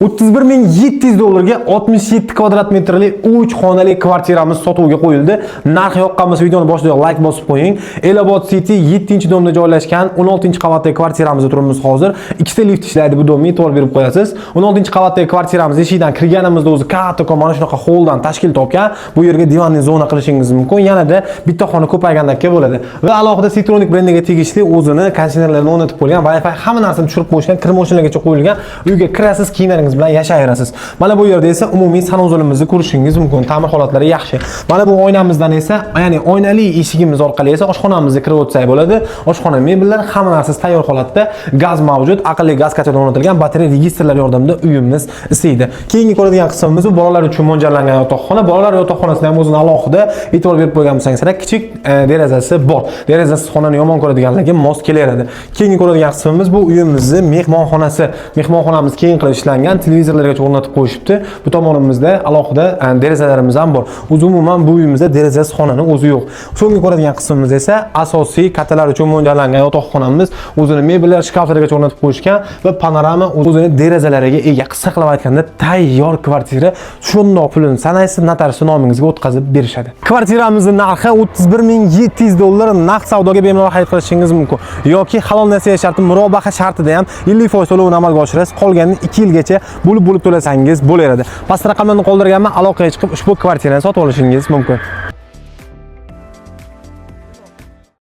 $31.700 dollarga 67 kvadrat metrli 3 xonali kvartiramiz sotuvga qo'yildi. Narx yoqqan bo'lsa videoni boshidan like bosib qo'ying. Elobod City 7-domda joylashgan 16-qavatli kvartiramizda turibmiz hozir. Ikkita lift ishlaydi bu domni e'tibor berib qo'yasiz. 16-qavatli kvartiramiz eshigidan kirganimizda o'zi katta mana shunaqa holdan tashkil topgan. Bu yerga divanli zona qilishingiz mumkin. Yanada bitta xona ko'paygandan keyin bo'ladi. Va alohida Citronic brendiga tegishli o'zini konditsionerlarni o'rnatib qo'ygan, Wi-Fi hamma narsani tushirib qo'yishgan, kir mashinalargacha qo'yilgan. Uyga kirasiz, kiyimlaringiz bilan yashayverasiz. Mana bu yerda esa umumiy sanuzulimizni ko'rishingiz mumkin. Ta'mir holatlari yaxshi. Mana bu oynamizdan esa, ya'ni oynali eshigimiz orqali esa oshxonamizga kirib o'tsak bo'ladi. Oshxona mebellari hamma narsasi tayyor holatda, gaz mavjud, aqlli gaz koteli o'rnatilgan, batareya registrlar yordamida uyimiz isiydi. Keyingi ko'radigan qismimiz bu bolalar uchun mo'ljallangan yotoqxona. Bolalar yotoqxonasida ham o'zini alohida e'tibor berib qo'ygan bo'lsangiz, kichik derazasi bor. Derazasiz xonani yomon ko'radiganlarga mos kelaveradi. Keyingi ko'radigan qismimiz bu uyimizning mehmonxonasi. Mehmonxonamiz keng qilib ishlangan, televizorlargacha o'rnatib qo'yishibdi. Bu tomonimizda alohida derazalarimiz ham bor. Umuman bu uyimizda derazasiz xonani o'zi yo'q. So'nggi ko'radigan qismimiz esa asosiy kattalar uchun mo'ljallangan yotoqxonamiz. O'zini mebellar, shkaflargacha o'rnatib qo'yishgan va panorama o'zini derazalariga ega. Qisqa qilib aytganda tayyor kvartira. Shundoq pulini sanaysiz, notarius nomingizga o'tkazib berishadi. Kvartiramizning narxi $31.700 naqd savdoga bemalol xarid qilishingiz mumkin. Yoki halol nasiya sharti murobaha shartida ham 50% to'lovni amalga oshirasiz. Qolganini 2 yilgacha bo'lib to'lasangiz bo'laveradi. Past raqamlarni qoldirganman, aloqaga chiqib ushbu kvartirani sotib olishingiz mumkin.